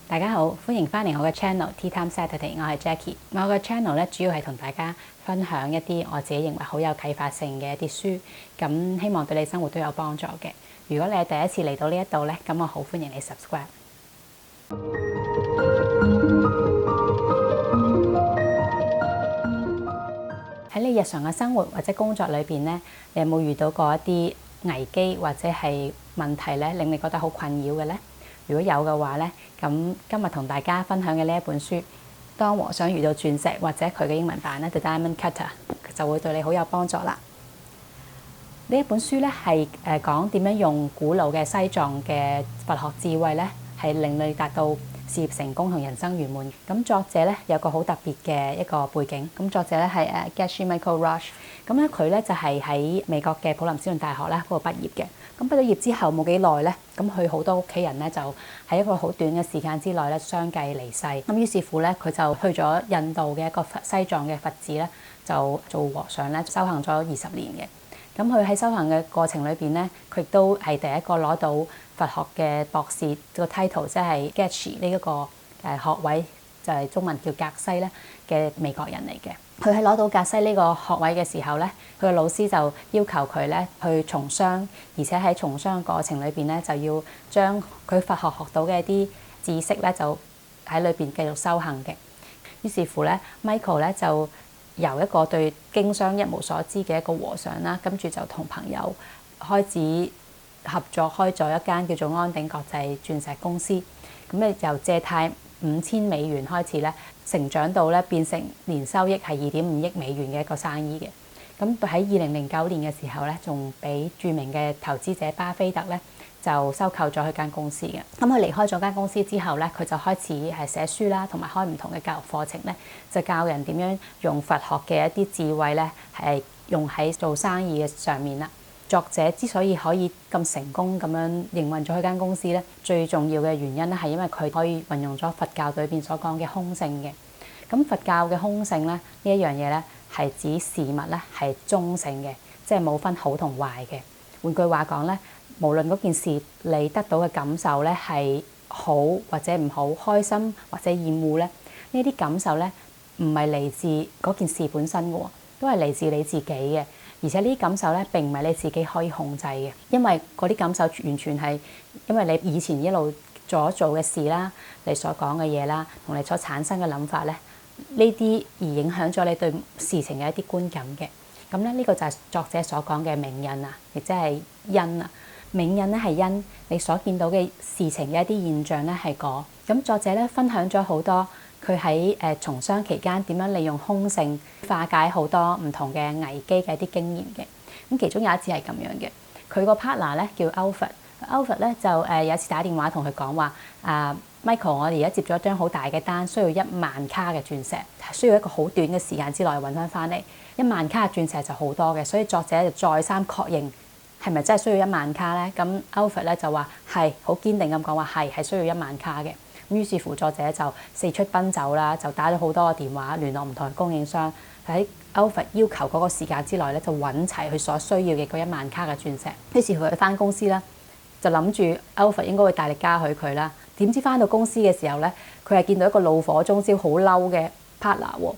大家好，歡迎翻嚟我嘅 channel Tea Time Saturday， 我係 Jackie。我嘅 channel 咧主要係同大家分享一啲我自己認為好有啟發性嘅一啲書，咁希望對你生活都有幫助嘅。如果你係第一次嚟到呢一度咧，咁我好歡迎你 subscribe。喺你日常嘅生活或者工作裏邊咧，你有冇遇到過一啲危機或者係問題咧，令你覺得好困擾嘅咧？如果有嘅話咧，咁今日同大家分享嘅呢一本書《當和尚遇到鑽石》，或者佢嘅英文版咧《The Diamond Cutter》，就會對你好有幫助啦。呢一本書咧係講點樣用古老嘅西藏嘅佛學智慧咧，係令你達到事業成功同人生圓滿。咁作者咧有個好特別嘅一個背景。咁作者咧係Geshe Michael Roach。咁咧佢咧就係喺美國嘅普林斯頓大學咧嗰度畢業嘅。咁畢咗業之後冇幾耐咧，咁佢好多屋企人咧就喺一個好短嘅時間之內咧相繼離世。咁於是乎咧，佢就去咗印度嘅一個西藏嘅佛寺咧，就做和尚咧，修行咗20年嘅。咁佢喺修行嘅過程裏邊咧，佢亦都係第一個攞到佛學嘅博士個 title，即係 Geshe 呢一個學位，就係中文叫格西咧嘅美國人嚟嘅。佢喺攞到格西呢個學位嘅時候咧，佢嘅老師就要求佢咧去從商，而且喺從商嘅過程裏邊咧就要將佢佛學學到嘅一啲知識咧就喺裏邊繼續修行嘅。於是乎咧 ，Michael 咧就由一個對經商一無所知嘅一個和尚啦，跟住就同朋友開始合作開咗一間叫做安鼎國際鑽石公司。咁咧由借貸$5000開始咧，成長到咧變成年收益係2.5億美元嘅一個生意嘅。咁喺2009年嘅時候咧，仲俾著名嘅投資者巴菲特咧就收購咗佢間公司嘅。咁佢離開咗間公司之後咧，佢就開始係寫書啦，同埋開唔同嘅教育課程咧，就教人點樣用佛學嘅一啲智慧咧，係用喺做生意嘅上面啦。作者之所以可以咁成功咁樣營運咗佢間公司咧，最重要嘅原因咧係因為佢可以運用咗佛教裏邊所講嘅空性嘅。咁佛教嘅空性咧呢一樣嘢咧係指事物咧係中性嘅，即係冇分好同壞嘅。換句話講咧，無論嗰件事你得到嘅感受咧係好或者唔好，開心或者厭惡咧，呢啲感受咧唔係嚟自嗰件事本身嘅喎，都係嚟自你自己嘅。而且呢啲感受咧並唔係你自己可以控制嘅，因為嗰啲感受完全係因為你以前一路做嘅事啦，你所講嘅嘢啦，同你所產生嘅諗法咧，呢啲而影響咗你對事情嘅一啲觀感嘅。咁咧呢個就係作者所講嘅冥印啊，亦即係因啊。冥印咧係因，你所見到嘅事情嘅一啲現象咧係果。咁作者咧分享咗好多佢喺從商期間點樣利用空性化解好多唔同嘅危機嘅一啲經驗嘅。咁其中有一次係咁樣嘅，佢個 partner 咧叫 Alfred 咧就有一次打電話同佢講話Michael， 我哋而家接咗一張好大嘅單，需要1萬卡嘅鑽石，需要一個好短嘅時間之內揾翻嚟。1萬卡嘅鑽石就好多嘅，所以作者就再三確認係咪真係需要1萬卡咧？咁 Alfred 咧就話係，好堅定咁講話係需要1萬卡嘅。咁於是乎作者就四出奔走啦，就打咗好多個電話聯絡唔同嘅供應商，喺 Alfred 要求嗰個時間之內咧就揾齊佢所需要嘅嗰1萬卡嘅鑽石。於是乎佢翻公司啦，就諗住 Alfred 應該會大力嘉許佢啦。點知翻到公司嘅時候咧，佢係見到一個怒火中燒、好嬲嘅 partner 喎。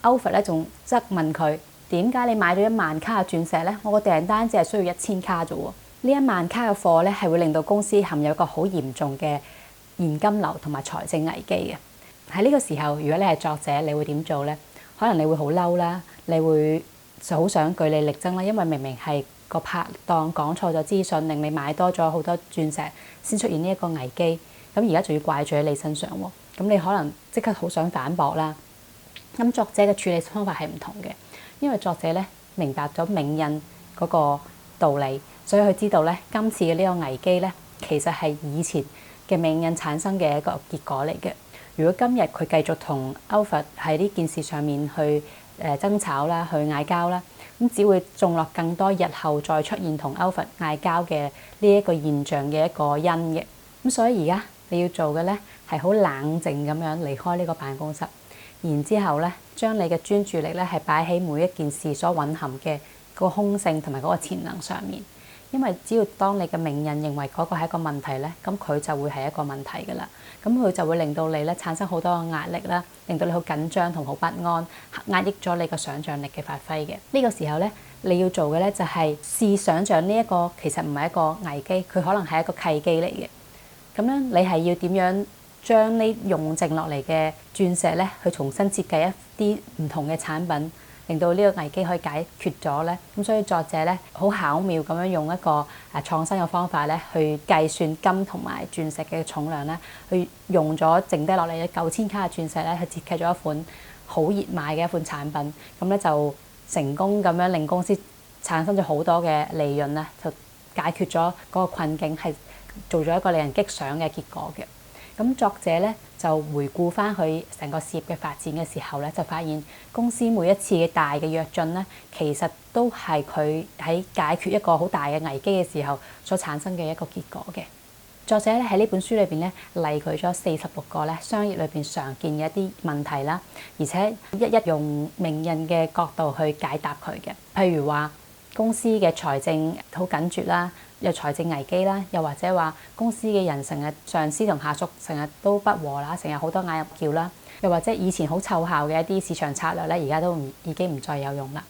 Alfred 咧仲質問佢：點解你買咗1萬卡嘅鑽石咧？我個訂單只係需要1000卡啫喎。呢1萬卡嘅貨咧係會令到公司陷入一個好嚴重嘅現金流同埋財政危機嘅。喺呢個時候，如果你係作者，你會點做咧？可能你會好嬲啦，你會就好想據理力爭啦，因為明明係個拍檔講錯咗資訊，令你買多咗好多鑽石，先出現呢一個危機。咁而家仲要怪罪喺你身上喎，咁你可能即刻好想反駁啦。咁作者嘅處理方法係唔同嘅，因為作者咧明白咗冥印嗰個道理，所以佢知道咧今次嘅呢個危機咧，其實係以前嘅冥印產生嘅一個結果嚟嘅。如果今日佢繼續同 Alfred 喺呢件事上面去爭吵啦，去嗌交啦，咁只會種落更多日後再出現同 Alfred 嗌交嘅呢一個現象嘅一個因嘅。咁所以而家你要做嘅咧係好冷靜咁樣離開呢個辦公室，然之後咧將你嘅專注力咧係擺喺每一件事所蘊含嘅嗰個空性同埋嗰個潛能上面，因為只要當你嘅命印認為嗰個係一個問題咧，咁佢就會係一個問題㗎啦。咁佢就會令到你咧產生好多嘅壓力啦，令到你好緊張同好不安，壓抑咗你個想像力嘅發揮嘅。呢個時候咧，你要做嘅咧就係試想像呢一個其實唔係一個危機，佢可能係一個契機嚟嘅。咁樣你係要點樣將呢用剩落嚟嘅鑽石咧，去重新設計一啲唔同嘅產品，令到呢個危機可以解決咗咧。咁所以作者咧好巧妙咁樣用一個創新嘅方法咧，去計算金同埋鑽石嘅重量咧，去用咗剩低落嚟嘅9000卡嘅鑽石咧，去設計咗一款好熱賣嘅一款產品。咁咧就成功咁樣令公司產生咗好多嘅利潤咧，就解決咗嗰個困境，係做咗一個令人激賞嘅結果嘅。咁作者咧就回顧翻佢成個事業嘅發展嘅時候咧，就發現公司每一次嘅大嘅躍進咧，其實都係佢喺解決一個好大嘅危機嘅時候所產生嘅一個結果嘅。作者咧喺呢本書裏邊咧例舉咗46個咧商業裏邊常見嘅一啲問題啦，而且一一用命印嘅角度去解答佢嘅。譬如話公司嘅財政好緊絀啦，有財政危機啦，又或者話公司嘅人成日上司同下屬成日都不和啦，成日好多嗌入叫啦，又或者以前好奏效嘅一啲市場策略咧，而家都已經唔再有用啦。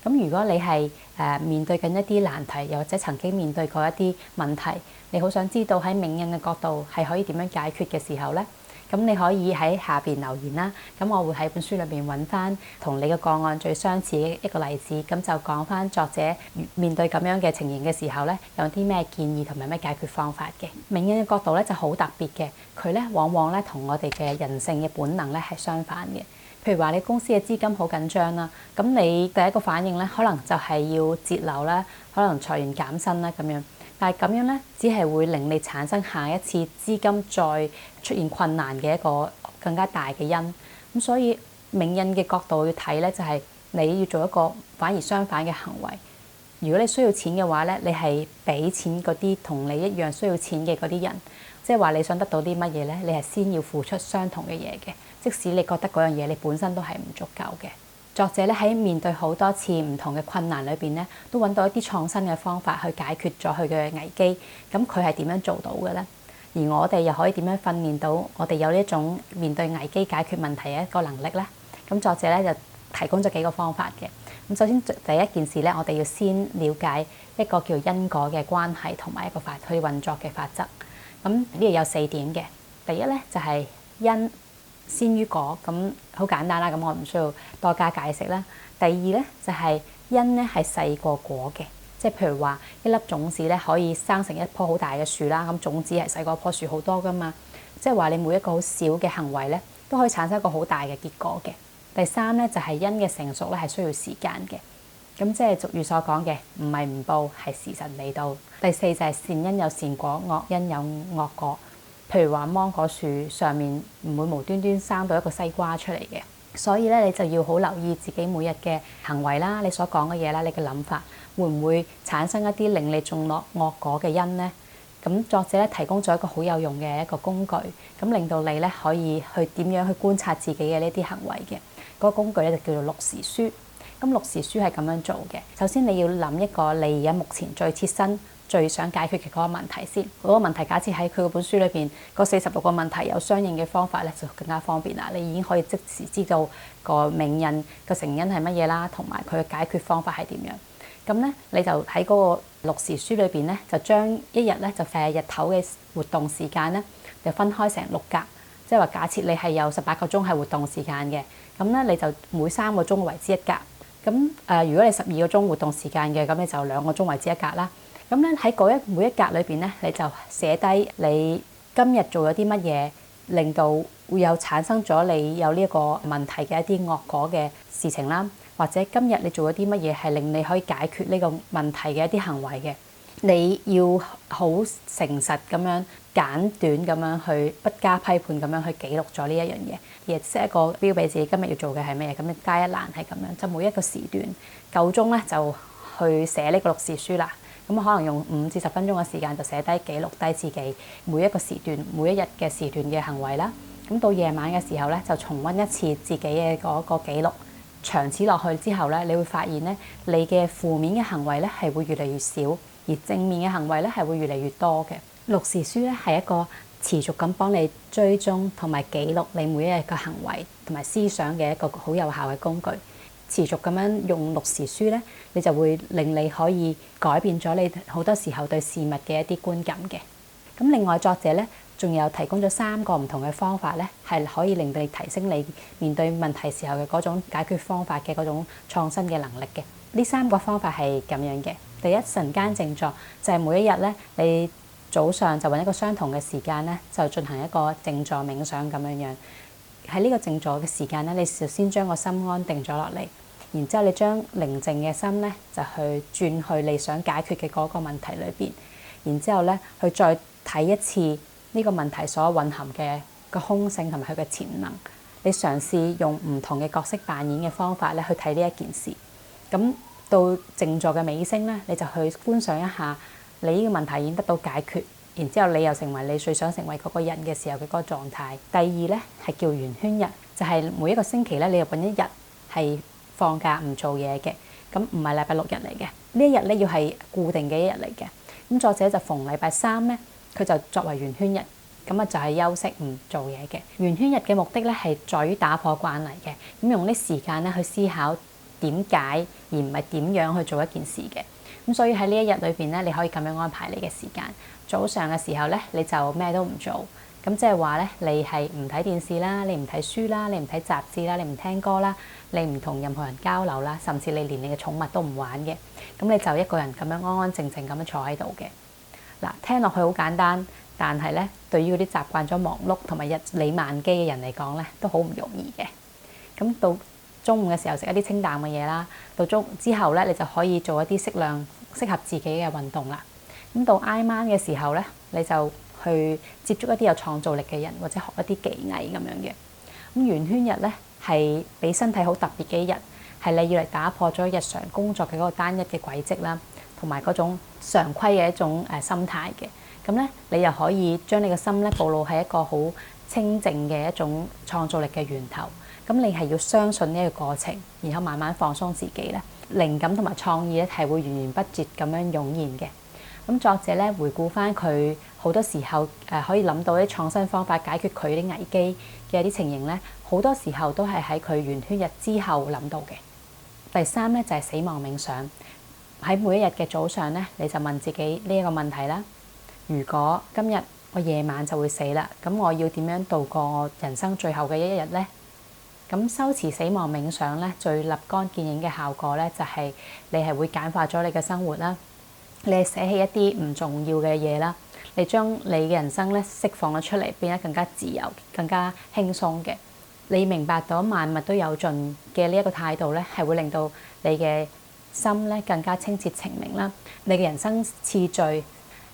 咁如果你係面對緊一啲難題，又或者曾經面對過一啲問題，你好想知道喺命印嘅角度係可以點樣解決嘅時候咧，咁你可以喺下邊留言啦。咁我會喺本書裏邊揾翻同你嘅個案最相似嘅一個例子，咁就講翻作者面對咁樣嘅情形嘅時候咧，有啲咩建議同埋咩解決方法嘅。命印嘅角度咧就好特別嘅，佢咧往往咧同我哋嘅人性嘅本能咧係相反嘅。譬如話你公司嘅資金好緊張啦，咁你第一個反應咧可能就係要節流啦，可能裁員減薪啦咁樣。但係咁樣咧，只係會令你產生下一次資金再出現困難嘅一個更加大嘅因。咁所以命印嘅角度要睇咧，就係你要做一個反而相反嘅行為。如果你需要錢嘅話咧，你係俾錢嗰啲同你一樣需要錢嘅嗰啲人，即係話你想得到啲乜嘢咧，你係先要付出相同嘅嘢嘅。即使你覺得嗰樣嘢你本身都係唔足夠嘅。作者咧喺面對好多次唔同嘅困難裏邊咧，都揾到一啲創新嘅方法去解決咗佢嘅危機。咁佢係點樣做到嘅咧？而我哋又可以點樣訓練到我哋有呢一種面對危機解決問題嘅一個能力咧？咁作者咧就提供咗幾個方法嘅。咁首先第一件事咧，我哋要先了解一個叫因果嘅關係同埋一個法去運作嘅法則。咁呢度有4點嘅。第一咧就係因先於果，咁好簡單啦，咁我唔需要多加解釋啦。第二咧就係因咧係細過果嘅，即係譬如話一粒種子咧可以生成一棵好大嘅樹啦，咁種子係細過棵樹好多噶嘛，即係話你每一個好小嘅行為咧都可以產生一個好大嘅結果嘅。第三咧就係因嘅成熟咧係需要時間嘅，咁即係俗語所講嘅唔係唔報，係時辰未到。第四就係善因有善果，惡因有惡果。譬如話芒果樹上面唔會無端端生到一個西瓜出嚟嘅，所以咧你就要好留意自己每日嘅行為啦，你所講嘅嘢啦，你嘅諗法會唔會產生一啲令你種落惡果嘅因呢？咁作者咧提供咗一個好有用嘅一個工具，咁令到你咧可以去點樣去觀察自己嘅呢啲行為嘅。嗰個工具咧就叫做綠時書。咁綠時書係咁樣做嘅，首先你要諗一個你而家目前最切身最想解決嘅嗰個問題先。嗰個問題假設喺佢嗰本書裏邊嗰46個問題有相應嘅方法咧，就更加方便啦。你已經可以即時知道個命印個成因係乜嘢啦，同埋佢嘅解決方法係點樣。咁咧你就喺嗰個綠時書裏邊咧，就將一日咧就日頭嘅活動時間咧就分開成6格，即係話假設你係有18個鐘係活動時間嘅，咁咧你就每3個鐘為之一格。咁如果你12個鐘活動時間嘅，咁你就2個鐘為之一格啦。咁咧喺每一格裏邊咧，你就寫低你今日做咗啲乜嘢，令到會有產生咗你有呢一個問題嘅一啲惡果嘅事情啦，或者今日你做咗啲乜嘢係令你可以解決呢個問題嘅一啲行為嘅，你要好誠實咁樣簡短咁樣去不加批判咁樣去記錄咗呢一樣嘢，亦 set 一個標俾自己今日要做嘅係咩，咁你加一欄係咁樣，就每一個時段夠鐘咧就去寫呢個綠時書啦。咁可能用5至10分鐘嘅時間就寫低記錄低自己每一個時段每一日嘅時段嘅行為啦。咁到夜晚嘅時候咧，就重溫一次自己嘅嗰個記錄。長此落去之後咧，你會發現咧，你嘅負面嘅行為咧係會越嚟越少，而正面嘅行為咧係會越嚟越多嘅。綠時書咧係一個持續咁幫你追蹤同埋記錄你每一日嘅行為同埋思想嘅一個好有效嘅工具。持續咁樣用綠時書咧，你就會令你可以改變咗你好多時候對事物嘅一啲觀感嘅。咁另外作者咧仲有提供咗3個唔同嘅方法咧，係可以令到你提升你面對問題時候嘅嗰種解決方法嘅嗰種創新嘅能力嘅。呢3個方法係咁樣嘅。第一，晨間靜坐，就係每一日咧，你早上就揾一個相同嘅時間咧，就進行一個靜坐冥想咁樣樣。喺呢個靜坐嘅時間咧，你就先將個心安定咗落嚟，然之後你將寧靜嘅心咧就去轉去你想解決嘅嗰個問題裏邊，然之後咧去再睇一次呢個問題所蘊含嘅個空性同埋佢嘅潛能。你嘗試用唔同嘅角色扮演嘅方法咧去睇呢一件事。咁到靜坐嘅尾聲咧，你就去觀賞一下你呢個問題已經得到解決，然之後你又成為你最想成為嗰個人嘅時候嘅嗰個狀態。第二咧係叫圓圈日，就係每一個星期咧，你又揾一日係放假唔做嘢嘅，咁唔係禮拜6日嚟嘅。呢一日咧要係固定嘅一日嚟嘅。咁作者就逢禮拜3咧，佢就作為圓圈日，咁啊就係休息唔做嘢嘅。圓圈日嘅目的咧係在於打破慣例嘅，咁用啲時間咧去思考點解，而唔係點樣去做一件事嘅。咁所以喺呢一日裏邊咧，你可以咁樣安排你嘅時間。早上嘅時候咧，你就咩都唔做，咁即係話咧，你係唔睇電視啦，你唔睇書啦，你唔睇雜誌啦，你唔聽歌啦，你唔同任何人交流啦，甚至你連你嘅寵物都唔玩嘅。咁你就一個人咁樣安安靜靜咁樣坐喺度嘅。嗱，聽落去好簡單，但係咧，對於嗰啲習慣咗忙碌同埋日理萬機嘅人嚟講咧，都好唔容易嘅。咁到中午嘅時候食一啲清淡嘅嘢啦，到之後咧，你就可以做一啲適量適合自己嘅運動啦。咁到挨晚嘅時候咧，你就去接觸一啲有創造力嘅人，或者學一啲技藝咁樣嘅。咁圓圈日咧係俾身體好特別嘅一日，係你要嚟打破咗日常工作嘅嗰個單一嘅軌跡啦，同埋嗰種常規嘅一種心態嘅。咁咧，你又可以將你嘅心咧暴露喺一個好清靜嘅一種創造力嘅源頭。咁你係要相信呢個過程，然後慢慢放鬆自己咧，靈感同埋創意咧係會源源不絕咁樣湧現嘅。咁作者咧回顧翻佢好多時候可以諗到啲創新方法解決佢啲危機嘅啲情形咧，好多時候都係喺佢圓圈日之後諗到嘅。第3咧就係死亡冥想。喺每一日嘅早上咧，你就問自己呢一個問題啦：如果今日我夜晚就會死啦，咁我要點樣度過我人生最後嘅一日呢？咁修持死亡冥想咧，最立竿見影嘅效果咧，就係你係會簡化咗你嘅生活啦，你係捨棄一啲唔重要嘅嘢啦，你將你嘅人生咧釋放咗出嚟，變得更加自由、更加輕鬆嘅。你明白到萬物都有盡嘅呢一個態度咧，係會令到你嘅心咧更加清澈澄明啦，你嘅人生次序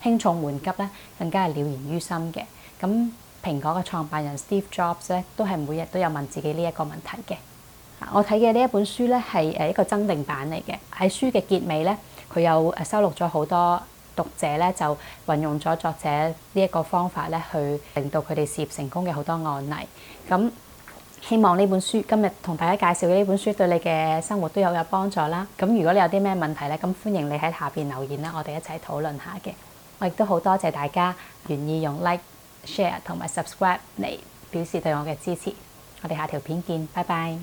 輕重緩急咧更加係了然於心嘅。咁蘋果嘅創辦人 Steve Jobs 咧，都係每日都有問自己呢一個問題嘅。我睇嘅呢一本書咧係一個增訂版嚟嘅。喺書嘅結尾咧，佢有收錄咗好多讀者咧就運用咗作者呢一個方法咧，去令到佢哋事業成功嘅好多案例。咁希望呢本書今日同大家介紹嘅呢本書對你嘅生活都有幫助啦。咁如果你有啲咩問題咧，咁歡迎你喺下邊留言啦，我哋一齊討論下嘅。我亦都好多謝大家願意用 Like、Share 同埋 Subscribe 嚟表示對我嘅支持。我哋下條片見，拜拜。